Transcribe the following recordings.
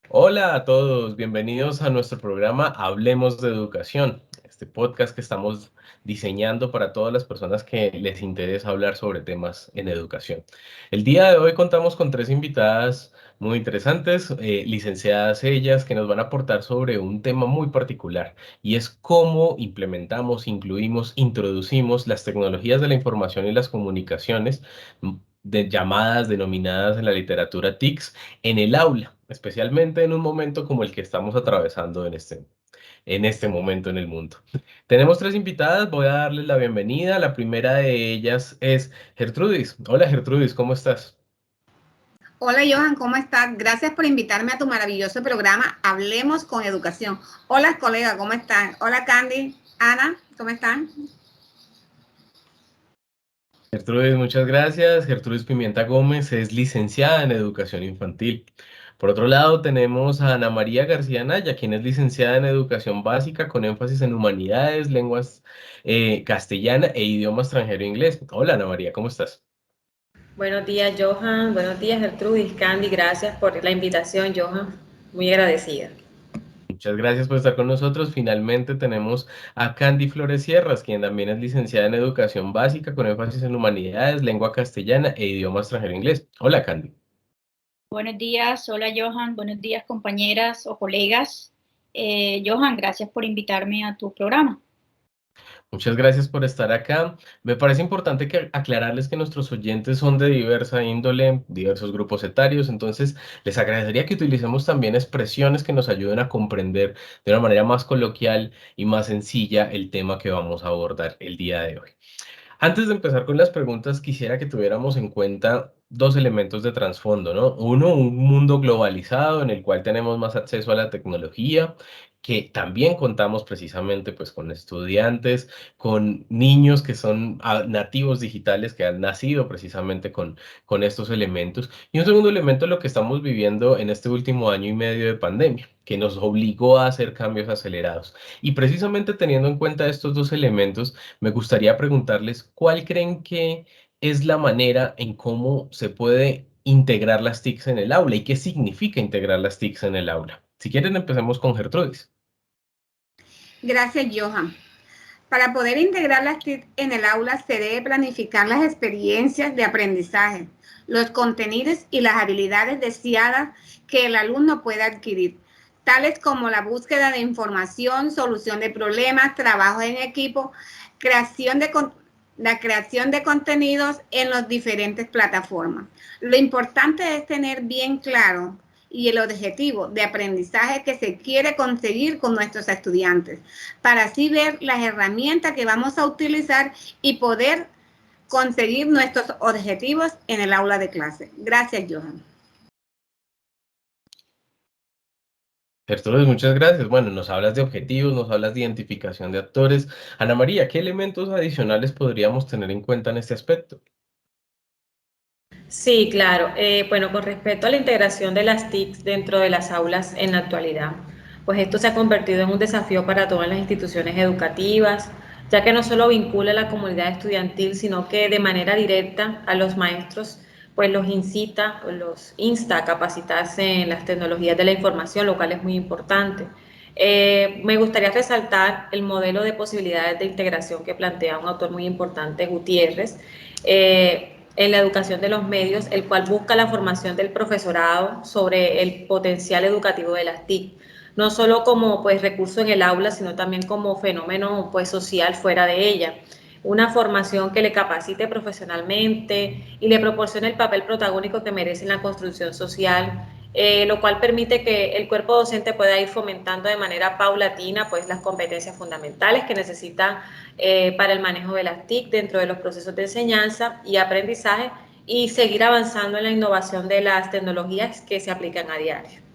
Hola a todos, bienvenidos a nuestro programa Hablemos de Educación, este podcast que estamos diseñando para todas las personas que les interesa hablar sobre temas en educación. El día de hoy contamos con tres invitadas muy interesantes, licenciadas ellas, que nos van a aportar sobre un tema muy particular y es cómo implementamos, incluimos, introducimos las tecnologías de la información y las comunicaciones de llamadas denominadas en la literatura TICs en el aula, especialmente en un momento como el que estamos atravesando en este momento en el mundo. Tenemos tres invitadas, voy a darles la bienvenida. La primera de ellas es Gertrudis. Hola Gertrudis, ¿cómo estás? Hola Johan, ¿cómo estás? Gracias por invitarme a tu maravilloso programa Hablemos con Educación. Hola colega, ¿cómo están? Hola Candy, Ana, ¿cómo están? Gertrudis, muchas gracias. Gertrudis Pimienta Gómez es licenciada en Educación Infantil. Por otro lado, tenemos a Ana María García Naya, quien es licenciada en Educación Básica con énfasis en Humanidades, Lenguas Castellana e Idioma Extranjero Inglés. Hola Ana María, ¿cómo estás? Buenos días, Johan. Buenos días, Gertrudis, Candy. Gracias por la invitación, Johan. Muy agradecida. Muchas gracias por estar con nosotros. Finalmente tenemos a Candy Flores Sierras, quien también es licenciada en Educación Básica con énfasis en Humanidades, Lengua Castellana e Idioma Extranjero Inglés. Hola Candy. Buenos días, hola Johan, buenos días compañeras o colegas. Johan, gracias por invitarme a tu programa. Muchas gracias por estar acá. Me parece importante aclararles que nuestros oyentes son de diversa índole, diversos grupos etarios, entonces les agradecería que utilicemos también expresiones que nos ayuden a comprender de una manera más coloquial y más sencilla el tema que vamos a abordar el día de hoy. Antes de empezar con las preguntas, quisiera que tuviéramos en cuenta dos elementos de trasfondo, ¿no? Uno, un mundo globalizado en el cual tenemos más acceso a la tecnología, que también contamos precisamente pues con estudiantes, con niños que son nativos digitales, que han nacido precisamente con estos elementos. Y un segundo elemento, lo que estamos viviendo en este último año y medio de pandemia, que nos obligó a hacer cambios acelerados. Y precisamente teniendo en cuenta estos dos elementos, me gustaría preguntarles cuál creen que es la manera en cómo se puede integrar las TICs en el aula y qué significa integrar las TICs en el aula. Si quieren, empecemos con Gertrudis. Gracias Johan. Para poder integrar las TIC en el aula se debe planificar las experiencias de aprendizaje, los contenidos y las habilidades deseadas que el alumno pueda adquirir, tales como la búsqueda de información, solución de problemas, trabajo en equipo, creación de la creación de contenidos en las diferentes plataformas. Lo importante es tener bien claro y el objetivo de aprendizaje que se quiere conseguir con nuestros estudiantes, para así ver las herramientas que vamos a utilizar y poder conseguir nuestros objetivos en el aula de clase. Gracias, Johan. Gertrudis, muchas gracias. Bueno, nos hablas de objetivos, nos hablas de identificación de actores. Ana María, ¿qué elementos adicionales podríamos tener en cuenta en este aspecto? Sí, claro. Bueno, con respecto a la integración de las TICs dentro de las aulas en la actualidad, pues esto se ha convertido en un desafío para todas las instituciones educativas, ya que no solo vincula a la comunidad estudiantil, sino que de manera directa a los maestros, pues los incita, o los insta a capacitarse en las tecnologías de la información, lo cual es muy importante. Me gustaría resaltar el modelo de posibilidades de integración que plantea un autor muy importante, Gutiérrez, en la educación de los medios, el cual busca la formación del profesorado sobre el potencial educativo de las TIC, no solo como pues recurso en el aula, sino también como fenómeno pues social fuera de ella. Una formación que le capacite profesionalmente y le proporcione el papel protagónico que merece en la construcción social, lo cual permite que el cuerpo docente pueda ir fomentando de manera paulatina pues las competencias fundamentales que necesita para el manejo de las TIC dentro de los procesos de enseñanza y aprendizaje y seguir avanzando en la innovación de las tecnologías que se aplican a diario.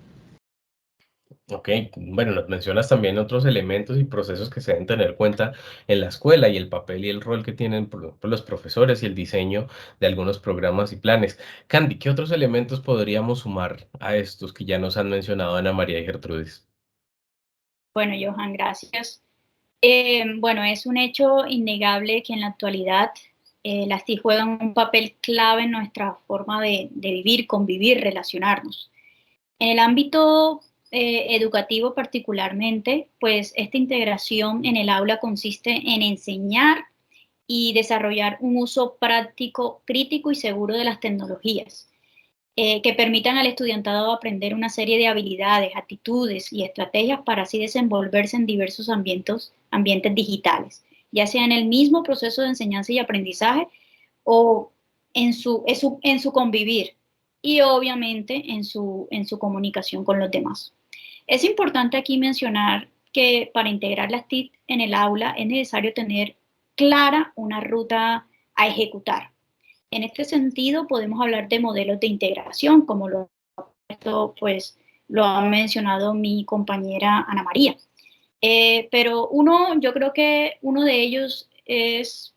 Ok, bueno, nos mencionas también otros elementos y procesos que se deben tener en cuenta en la escuela y el papel y el rol que tienen los profesores y el diseño de algunos programas y planes. Candy, ¿qué otros elementos podríamos sumar a estos que ya nos han mencionado Ana María y Gertrudis? Bueno, Johan, gracias. Bueno, es un hecho innegable que en la actualidad las TIC juegan un papel clave en nuestra forma de vivir, convivir, relacionarnos. En el ámbito educativo particularmente, pues esta integración en el aula consiste en enseñar y desarrollar un uso práctico, crítico y seguro de las tecnologías, que permitan al estudiantado aprender una serie de habilidades, actitudes y estrategias para así desenvolverse en diversos ambientes digitales, ya sea en el mismo proceso de enseñanza y aprendizaje o en su convivir y obviamente en su comunicación con los demás. Es importante aquí mencionar que para integrar las TIC en el aula es necesario tener clara una ruta a ejecutar. En este sentido, podemos hablar de modelos de integración, como pues, lo ha mencionado mi compañera Ana María. Pero yo creo que uno de ellos es,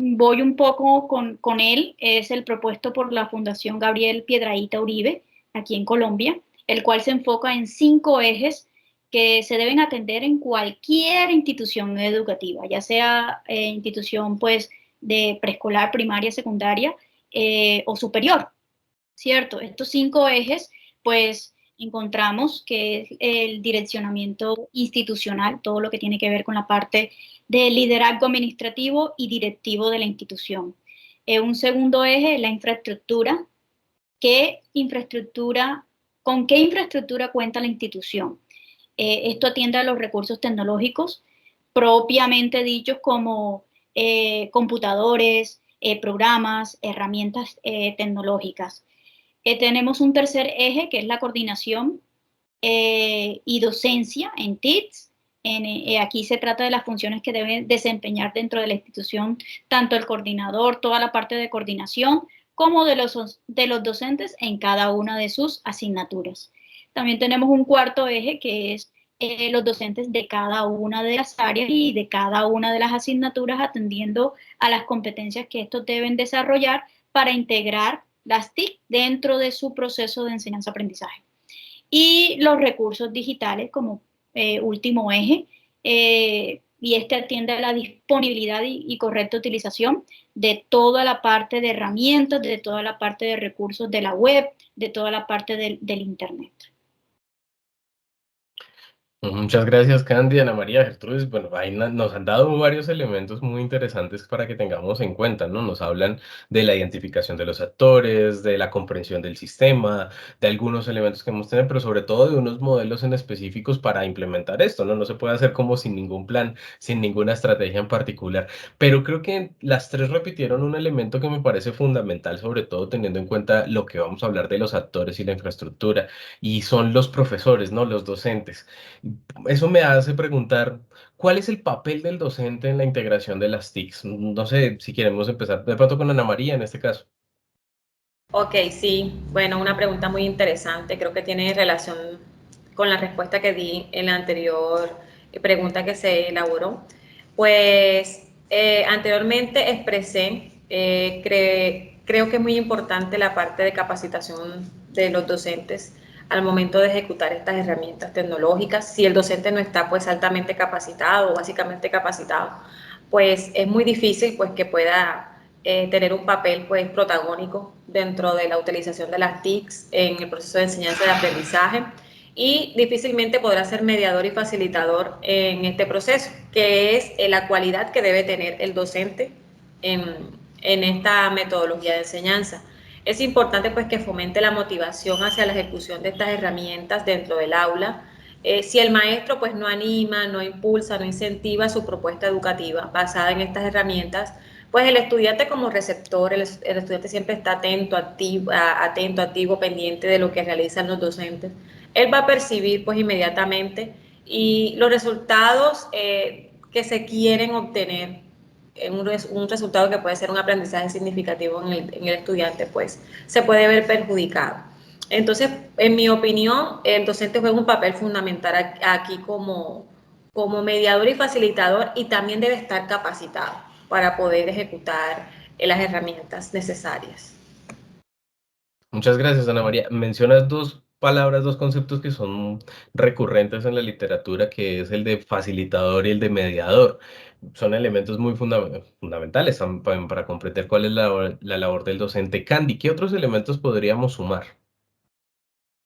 voy un poco con él, es el propuesto por la Fundación Gabriel Piedrahíta Uribe, aquí en Colombia, el cual se enfoca en 5 ejes que se deben atender en cualquier institución educativa, ya sea institución pues de preescolar, primaria, secundaria o superior, ¿cierto? Estos 5 ejes pues encontramos que es el direccionamiento institucional, todo lo que tiene que ver con la parte de liderazgo administrativo y directivo de la institución. Un segundo eje es la infraestructura. ¿Con qué infraestructura cuenta la institución? Esto atiende a los recursos tecnológicos propiamente dichos como computadores, programas, herramientas tecnológicas. Tenemos un tercer eje que es la coordinación y docencia en TICS. Aquí se trata de las funciones que deben desempeñar dentro de la institución, tanto el coordinador, toda la parte de coordinación, como de los docentes en cada una de sus asignaturas. También tenemos un cuarto eje que es los docentes de cada una de las áreas y de cada una de las asignaturas atendiendo a las competencias que estos deben desarrollar para integrar las TIC dentro de su proceso de enseñanza-aprendizaje. Y los recursos digitales como último eje, y este atiende a la disponibilidad y correcta utilización de toda la parte de herramientas, de toda la parte de recursos de la web, de toda la parte del Internet. Muchas gracias, Candy, Ana María, Gertrudis. Bueno, ahí nos han dado varios elementos muy interesantes para que tengamos en cuenta, ¿no? Nos hablan de la identificación de los actores, de la comprensión del sistema, de algunos elementos que hemos tenido, pero sobre todo de unos modelos en específicos para implementar esto, ¿no? No se puede hacer como sin ningún plan, sin ninguna estrategia en particular. Pero creo que las tres repitieron un elemento que me parece fundamental, sobre todo teniendo en cuenta lo que vamos a hablar de los actores y la infraestructura, y son los profesores, ¿no? Los docentes. Eso me hace preguntar, ¿cuál es el papel del docente en la integración de las TICs? No sé si queremos empezar de pronto con Ana María en este caso. Ok, sí, bueno, una pregunta muy interesante, creo que tiene relación con la respuesta que di en la anterior pregunta que se elaboró. Pues anteriormente expresé, creo que es muy importante la parte de capacitación de los docentes al momento de ejecutar estas herramientas tecnológicas. Si el docente no está pues altamente capacitado o básicamente capacitado, pues es muy difícil pues que pueda tener un papel pues protagónico dentro de la utilización de las TICs en el proceso de enseñanza y de aprendizaje y difícilmente podrá ser mediador y facilitador en este proceso, que es la cualidad que debe tener el docente en esta metodología de enseñanza. Es importante pues que fomente la motivación hacia la ejecución de estas herramientas dentro del aula. Si el maestro pues no anima, no impulsa, no incentiva su propuesta educativa basada en estas herramientas, pues el estudiante como receptor, el estudiante siempre está atento, activo, pendiente de lo que realizan los docentes. Él va a percibir pues inmediatamente y los resultados que se quieren obtener en un resultado que puede ser un aprendizaje significativo en el estudiante, pues se puede ver perjudicado. Entonces, en mi opinión, el docente juega un papel fundamental aquí como mediador y facilitador y también debe estar capacitado para poder ejecutar las herramientas necesarias. Muchas gracias, Ana María. Mencionas dos palabras, dos conceptos que son recurrentes en la literatura, que es el de facilitador y el de mediador. Son elementos muy fundamentales para comprender cuál es la labor del docente. Candy, ¿qué otros elementos podríamos sumar?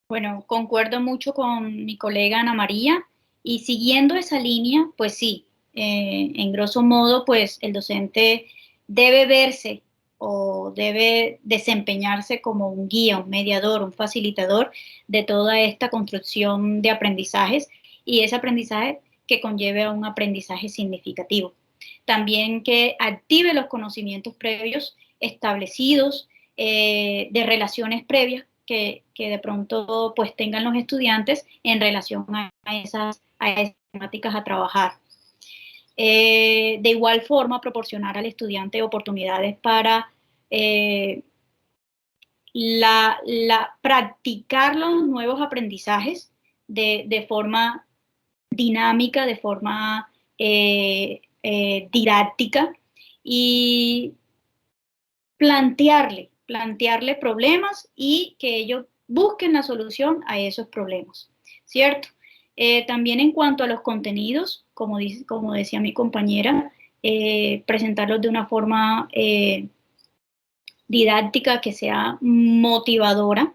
Bueno, concuerdo mucho con mi colega Ana María y siguiendo esa línea, pues sí, en grosso modo, pues el docente debe verse o debe desempeñarse como un guía, un mediador, un facilitador de toda esta construcción de aprendizajes y ese aprendizaje que conlleve a un aprendizaje significativo. También que active los conocimientos previos establecidos, de relaciones previas que de pronto pues tengan los estudiantes en relación a esas temáticas a trabajar. De igual forma, proporcionar al estudiante oportunidades para practicar los nuevos aprendizajes de forma dinámica, de forma didáctica y plantearle problemas y que ellos busquen la solución a esos problemas, ¿cierto? También en cuanto a los contenidos, como decía mi compañera, presentarlos de una forma didáctica que sea motivadora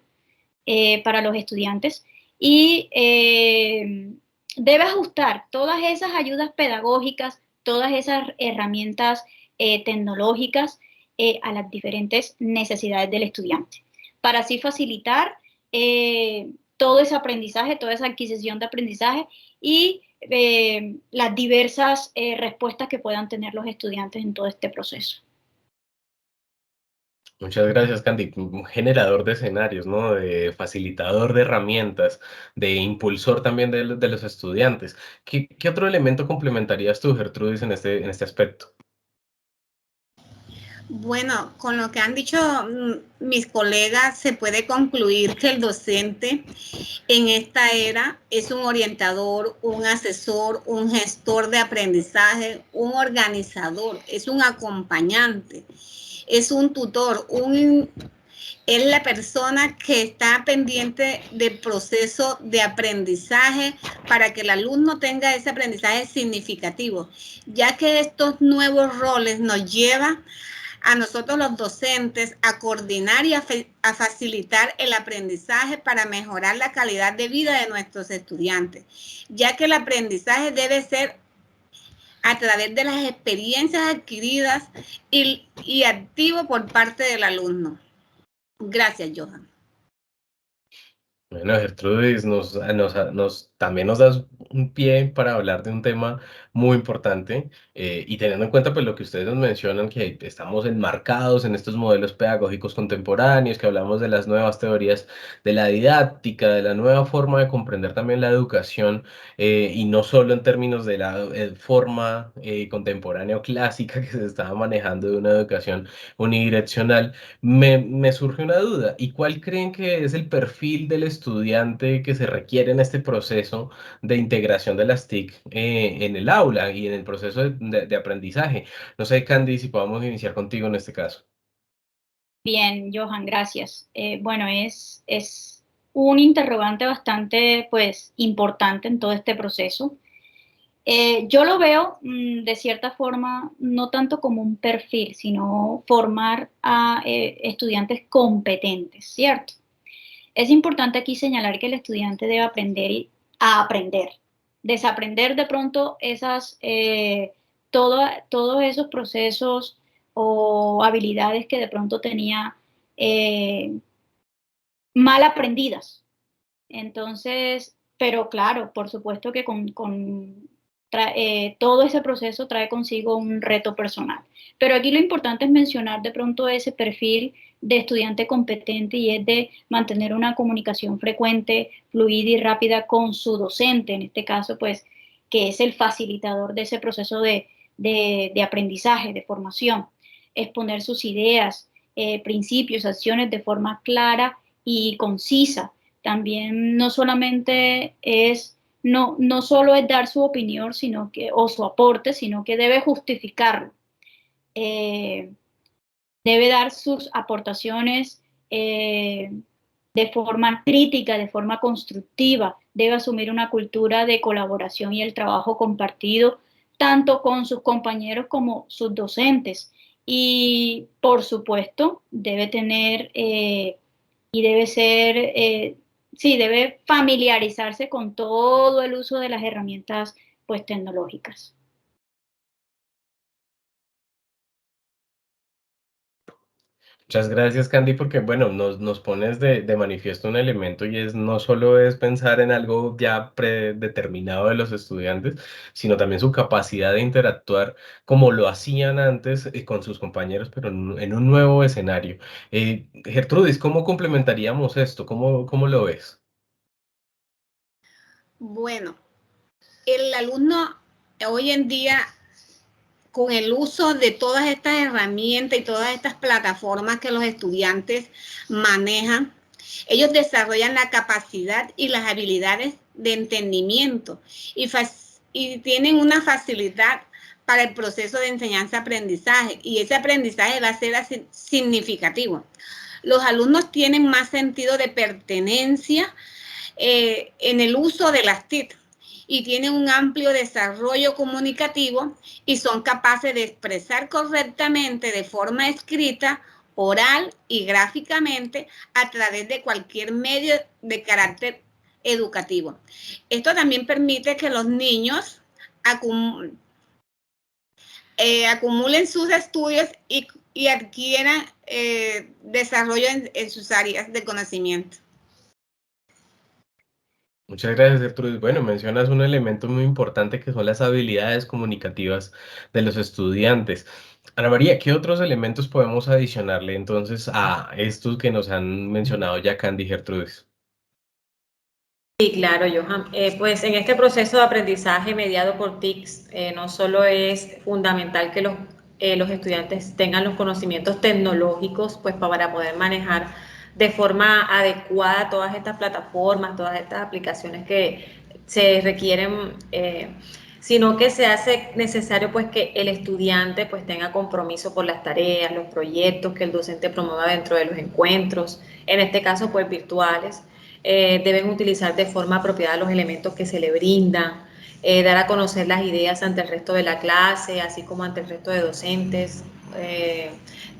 para los estudiantes y debe ajustar todas esas ayudas pedagógicas, todas esas herramientas tecnológicas a las diferentes necesidades del estudiante, para así facilitar todo ese aprendizaje, toda esa adquisición de aprendizaje y las diversas respuestas que puedan tener los estudiantes en todo este proceso. Muchas gracias, Candy. Un generador de escenarios, ¿no? De facilitador de herramientas, de impulsor también de los estudiantes. ¿Qué otro elemento complementarías tú, Gertrudis, en este aspecto? Bueno, con lo que han dicho mis colegas, se puede concluir que el docente en esta era es un orientador, un asesor, un gestor de aprendizaje, un organizador, es un acompañante, es un tutor, es la persona que está pendiente del proceso de aprendizaje para que el alumno tenga ese aprendizaje significativo, ya que estos nuevos roles nos llevan a nosotros los docentes a coordinar y a facilitar el aprendizaje para mejorar la calidad de vida de nuestros estudiantes, ya que el aprendizaje debe ser a través de las experiencias adquiridas y activo por parte del alumno. Gracias, Johan. Bueno, Gertrudis, también nos das un pie para hablar de un tema muy importante y teniendo en cuenta pues lo que ustedes nos mencionan, que estamos enmarcados en estos modelos pedagógicos contemporáneos, que hablamos de las nuevas teorías de la didáctica, de la nueva forma de comprender también la educación y no solo en términos de la forma contemporánea o clásica que se estaba manejando de una educación unidireccional. Me surge una duda, ¿y cuál creen que es el perfil del estudiante que se requiere en este proceso de integración de las TIC en el aula y en el proceso de aprendizaje? No sé, Candy, si podamos iniciar contigo en este caso. Bien, Johan, gracias. Bueno, es un interrogante bastante, pues, importante en todo este proceso. Yo lo veo de cierta forma no tanto como un perfil, sino formar a estudiantes competentes, ¿cierto? Es importante aquí señalar que el estudiante debe aprender a aprender, desaprender de pronto todos esos procesos o habilidades que de pronto tenía eh, mal aprendidas. Entonces, pero claro, por supuesto que todo ese proceso trae consigo un reto personal. Pero aquí lo importante es mencionar de pronto ese perfil de estudiante competente y es de mantener una comunicación frecuente, fluida y rápida con su docente, en este caso, pues, que es el facilitador de ese proceso de aprendizaje, de formación. Exponer sus ideas, principios, acciones de forma clara y concisa. También no solamente no solo es dar su opinión o su aporte, sino que debe justificarlo. Debe dar sus aportaciones de forma crítica, de forma constructiva, debe asumir una cultura de colaboración y el trabajo compartido, tanto con sus compañeros como sus docentes. Y, por supuesto, debe tener y debe ser sí, debe familiarizarse con todo el uso de las herramientas, pues, tecnológicas. Muchas gracias, Candy, porque bueno, nos pones de manifiesto un elemento y es no solo es pensar en algo ya predeterminado de los estudiantes, sino también su capacidad de interactuar como lo hacían antes con sus compañeros, pero en un nuevo escenario. Gertrudis, ¿cómo complementaríamos esto? ¿Cómo lo ves? Bueno, el alumno hoy en día, con el uso de todas estas herramientas y todas estas plataformas que los estudiantes manejan, ellos desarrollan la capacidad y las habilidades de entendimiento y tienen una facilidad para el proceso de enseñanza-aprendizaje, y ese aprendizaje va a ser significativo. Los alumnos tienen más sentido de pertenencia en el uso de las TIC, y tienen un amplio desarrollo comunicativo y son capaces de expresar correctamente de forma escrita, oral y gráficamente a través de cualquier medio de carácter educativo. Esto también permite que los niños acumulen sus estudios y adquieran desarrollo en sus áreas de conocimiento. Muchas gracias, Gertrudis. Bueno, mencionas un elemento muy importante que son las habilidades comunicativas de los estudiantes. Ana María, ¿qué otros elementos podemos adicionarle entonces a estos que nos han mencionado ya Candy y Gertrudis? Sí, claro, Johan. Pues en este proceso de aprendizaje mediado por TICs, no solo es fundamental que los estudiantes tengan los conocimientos tecnológicos, pues para poder manejar de forma adecuada todas estas plataformas, todas estas aplicaciones que se requieren, sino que se hace necesario pues que el estudiante pues tenga compromiso por las tareas, los proyectos que el docente promueva dentro de los encuentros, en este caso pues virtuales. Deben utilizar de forma apropiada los elementos que se le brindan, dar a conocer las ideas ante el resto de la clase, así como ante el resto de docentes.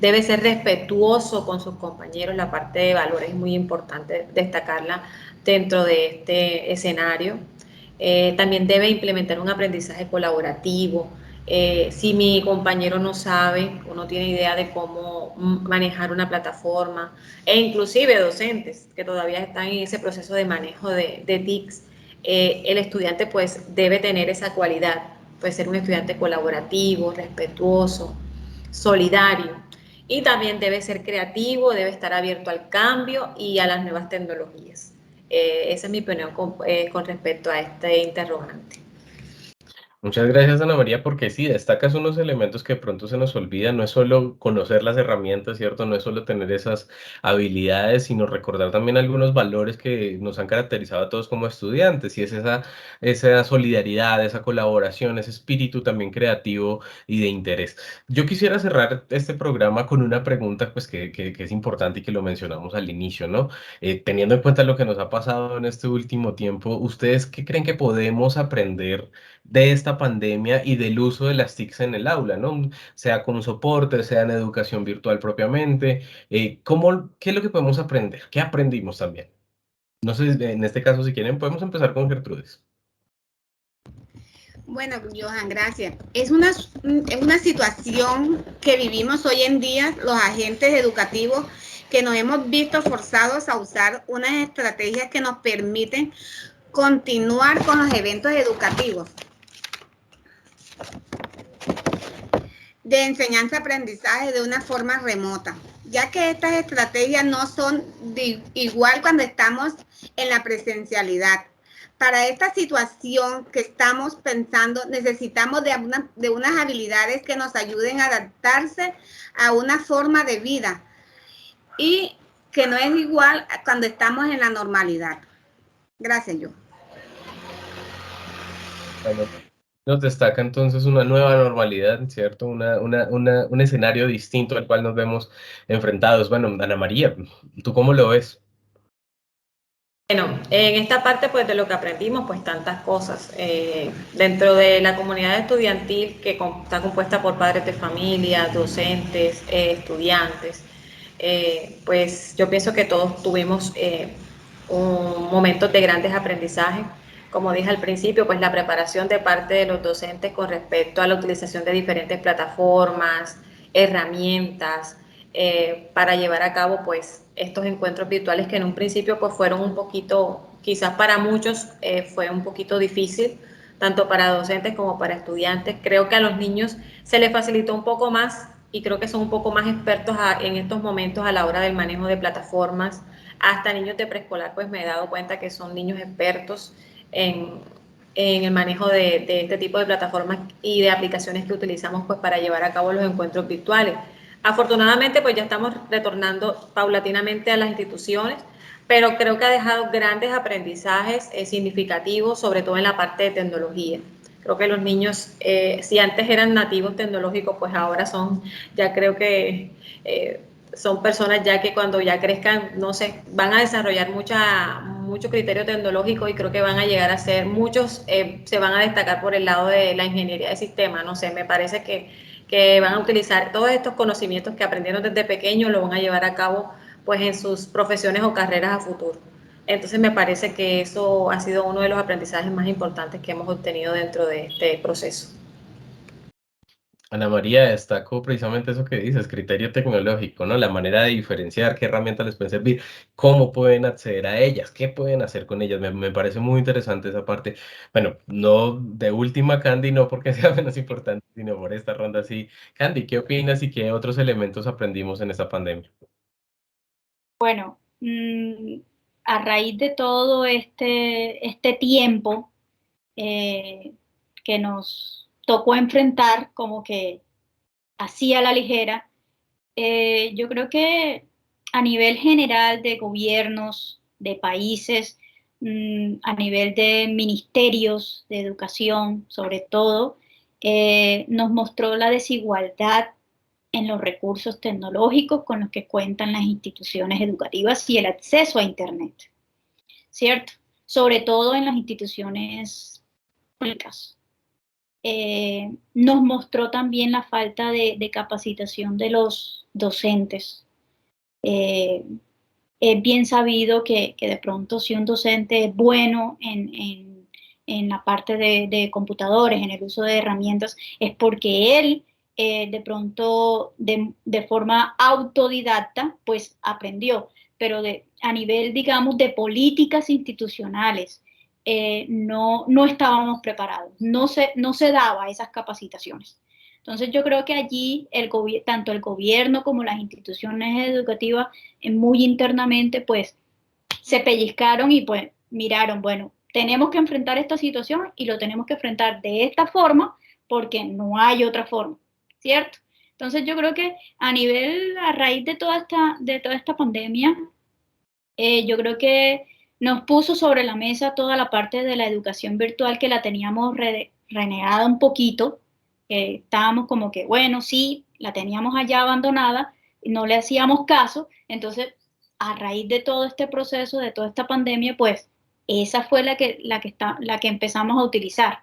Debe ser respetuoso con sus compañeros, la parte de valores es muy importante destacarla dentro de este escenario. También debe implementar un aprendizaje colaborativo. Si mi compañero no sabe o no tiene idea de cómo manejar una plataforma, e inclusive docentes que todavía están en ese proceso de manejo de TICs, el estudiante pues debe tener esa cualidad, puede ser un estudiante colaborativo, respetuoso, solidario, y también debe ser creativo, debe estar abierto al cambio y a las nuevas tecnologías. Esa es mi opinión con respecto a este interrogante. Muchas gracias, Ana María, porque sí, destacas unos elementos que de pronto se nos olvidan. No es solo conocer las herramientas, ¿cierto? No es solo tener esas habilidades, sino recordar también algunos valores que nos han caracterizado a todos como estudiantes, y es esa solidaridad, esa colaboración, ese espíritu también creativo y de interés. Yo quisiera cerrar este programa con una pregunta, pues, que es importante y que lo mencionamos al inicio, ¿no? Teniendo en cuenta lo que nos ha pasado en este último tiempo, ¿ustedes qué creen que podemos aprender de esta pandemia y del uso de las TICs en el aula, ¿no? Sea como soporte, sea en educación virtual propiamente. ¿Qué es lo que podemos aprender? ¿Qué aprendimos también? No sé, en este caso, si quieren, podemos empezar con Gertrudis. Bueno, Johan, gracias. Es una situación que vivimos hoy en día los agentes educativos, que nos hemos visto forzados a usar unas estrategias que nos permiten continuar con los eventos educativos de enseñanza-aprendizaje de una forma remota, ya que estas estrategias no son igual cuando estamos en la presencialidad. Para esta situación que estamos pensando, necesitamos de unas habilidades que nos ayuden a adaptarse a una forma de vida, y que no es igual cuando estamos en la normalidad. Gracias, yo. Bueno, nos destaca entonces una nueva normalidad, ¿cierto? Un escenario distinto al cual nos vemos enfrentados. Bueno, Ana María, ¿tú cómo lo ves? Bueno, en esta parte pues de lo que aprendimos pues tantas cosas. Dentro de la comunidad estudiantil que está compuesta por padres de familia, docentes, estudiantes, pues yo pienso que todos tuvimos momentos de grandes aprendizajes. Como dije al principio, pues la preparación de parte de los docentes con respecto a la utilización de diferentes plataformas, herramientas, para llevar a cabo pues estos encuentros virtuales que en un principio pues fueron un poquito, quizás para muchos fue un poquito difícil, tanto para docentes como para estudiantes. Creo que a los niños se les facilitó un poco más y creo que son un poco más expertos en estos momentos a la hora del manejo de plataformas. Hasta niños de preescolar, pues me he dado cuenta que son niños expertos en, en el manejo de este tipo de plataformas y de aplicaciones que utilizamos pues para llevar a cabo los encuentros virtuales. Afortunadamente, pues ya estamos retornando paulatinamente a las instituciones, pero creo que ha dejado grandes aprendizajes significativos, sobre todo en la parte de tecnología. Creo que los niños, si antes eran nativos tecnológicos, pues ahora son, ya creo que son personas ya que cuando ya crezcan, no sé, van a desarrollar mucho criterio tecnológico y creo que van a llegar a ser, muchos se van a destacar por el lado de la ingeniería de sistemas, no sé, me parece que van a utilizar todos estos conocimientos que aprendieron desde pequeños, lo van a llevar a cabo pues en sus profesiones o carreras a futuro. Entonces me parece que eso ha sido uno de los aprendizajes más importantes que hemos obtenido dentro de este proceso. Ana María, destacó precisamente eso que dices, criterio tecnológico, ¿no? La manera de diferenciar qué herramientas les pueden servir, cómo pueden acceder a ellas, qué pueden hacer con ellas. Me parece muy interesante esa parte. Bueno, no de última, Candy, no porque sea menos importante, sino por esta ronda sí. Candy, ¿qué opinas y qué otros elementos aprendimos en esta pandemia? Bueno, a raíz de todo este tiempo eh, que nos tocó enfrentar como que así a la ligera, yo creo que a nivel general de gobiernos, de países, a nivel de ministerios de educación, sobre todo, nos mostró la desigualdad en los recursos tecnológicos con los que cuentan las instituciones educativas y el acceso a Internet, ¿cierto? Sobre todo en las instituciones públicas. Nos mostró también la falta de capacitación de los docentes. Eh, es bien sabido que de pronto si un docente es bueno en la parte de computadores, en el uso de herramientas, es porque él de pronto de forma autodidacta pues aprendió, pero a nivel digamos de políticas institucionales no estábamos preparados, no se daba esas capacitaciones. Entonces yo creo que allí tanto el gobierno como las instituciones educativas muy internamente pues se pellizcaron y pues miraron, bueno, tenemos que enfrentar esta situación y lo tenemos que enfrentar de esta forma porque no hay otra forma, ¿cierto? Entonces yo creo que a raíz de toda esta pandemia, yo creo que nos puso sobre la mesa toda la parte de la educación virtual que la teníamos renegada un poquito, estábamos como que, bueno, sí, la teníamos allá abandonada, no le hacíamos caso, entonces a raíz de todo este proceso, de toda esta pandemia, pues esa fue la que empezamos a utilizar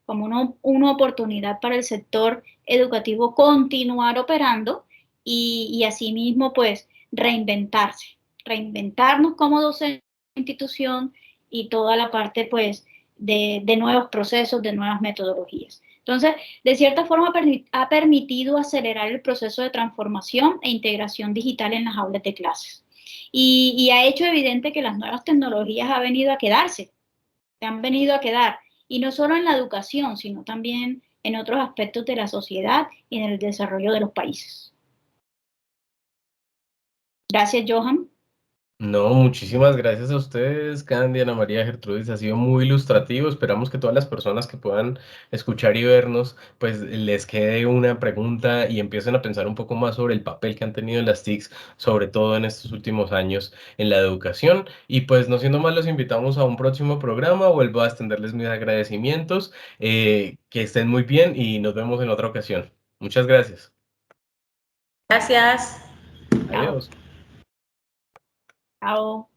como una oportunidad para el sector educativo continuar operando y asimismo pues reinventarnos como docente institución y toda la parte pues de nuevos procesos, de nuevas metodologías. Entonces, de cierta forma ha permitido acelerar el proceso de transformación e integración digital en las aulas de clases. Y ha hecho evidente que las nuevas tecnologías han venido a quedarse, se han venido a quedar, y no solo en la educación, sino también en otros aspectos de la sociedad y en el desarrollo de los países. Gracias, Johan. No, muchísimas gracias a ustedes, Candy, Ana María, Gertrudis, ha sido muy ilustrativo. Esperamos que todas las personas que puedan escuchar y vernos, pues les quede una pregunta y empiecen a pensar un poco más sobre el papel que han tenido las TICs, sobre todo en estos últimos años en la educación. Y pues no siendo más, los invitamos a un próximo programa. Vuelvo a extenderles mis agradecimientos, que estén muy bien y nos vemos en otra ocasión. Muchas gracias. Gracias. Chao. Adiós. Chao.